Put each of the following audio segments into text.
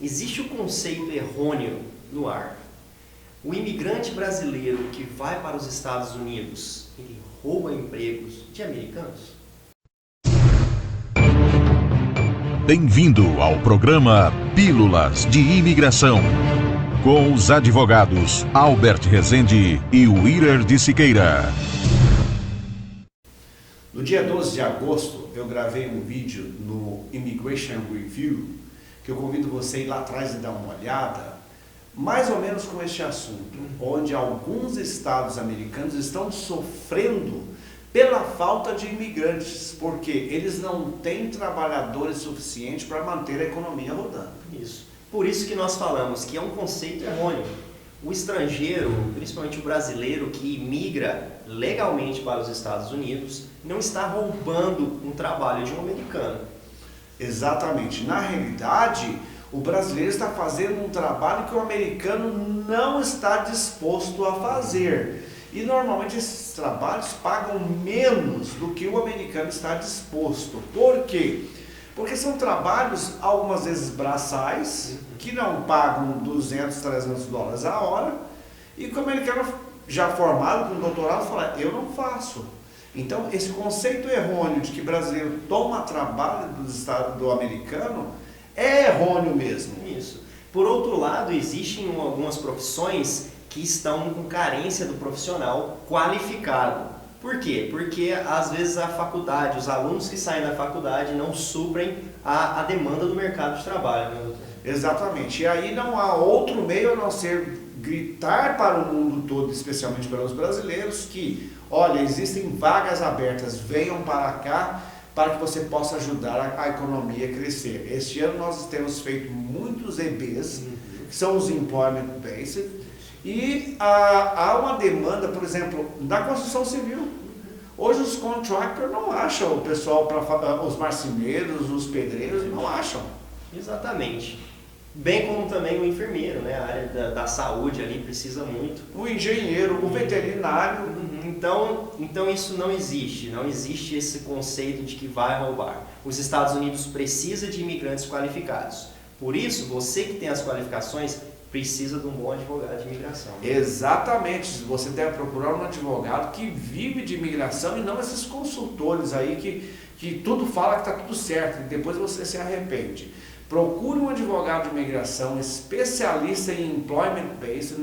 Existe o conceito errôneo no ar. O imigrante brasileiro que vai para os Estados Unidos, ele rouba empregos de americanos? Bem-vindo ao programa Pílulas de Imigração, com os advogados Albert Rezende e Willer de Siqueira. No dia 12 de agosto, eu gravei um vídeo no Immigration Review, que eu convido você a ir lá atrás e dar uma olhada, mais ou menos com este assunto, onde alguns estados americanos estão sofrendo pela falta de imigrantes, porque eles não têm trabalhadores suficientes para manter a economia rodando. Isso. Por isso que nós falamos que é um conceito errôneo. O estrangeiro, principalmente o brasileiro que imigra legalmente para os Estados Unidos, não está roubando um trabalho de um americano. Exatamente. Na realidade, o brasileiro está fazendo um trabalho que o americano não está disposto a fazer. E normalmente esses trabalhos pagam menos do que o americano está disposto. Por quê? Porque são trabalhos, algumas vezes braçais, que não pagam 200, 300 dólares a hora, e que o americano já formado com doutorado fala, eu não faço. Então esse conceito errôneo de que brasileiro toma trabalho do americano é errôneo mesmo. Isso. Por outro lado, existem algumas profissões que estão com carência do profissional qualificado. Por quê? Porque às vezes a faculdade, os alunos que saem da faculdade não suprem a demanda do mercado de trabalho, né, doutor? Exatamente. E aí não há outro meio a não ser gritar para o mundo todo, especialmente para os brasileiros, que, olha, existem vagas abertas, venham para cá para que você possa ajudar a economia a crescer. Este ano nós temos feito muitos EBs, que são os Employment Based, e há uma demanda, por exemplo, da construção civil. Hoje os contractors não acham o pessoal, os marceneiros, os pedreiros, não acham. Exatamente. Bem como também o enfermeiro, né? A área da saúde ali precisa muito. O engenheiro, o veterinário. Então isso não existe. Não existe esse conceito de que vai roubar. Os Estados Unidos precisa de imigrantes qualificados. Por isso, você que tem as qualificações precisa de um bom advogado de imigração. Exatamente. Você deve procurar um advogado que vive de imigração e não esses consultores aí que tudo fala que está tudo certo e depois você se arrepende. Procure um advogado de imigração especialista em employment based,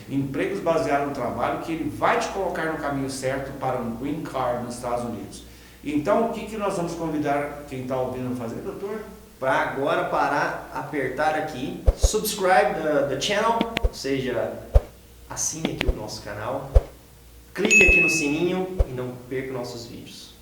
empregos baseados no trabalho, que ele vai te colocar no caminho certo para um green card nos Estados Unidos. Então, o que nós vamos convidar quem está ouvindo a fazer, doutor? Para agora parar, apertar aqui, subscribe the channel, ou seja, assine aqui o nosso canal, clique aqui no sininho e não perca nossos vídeos.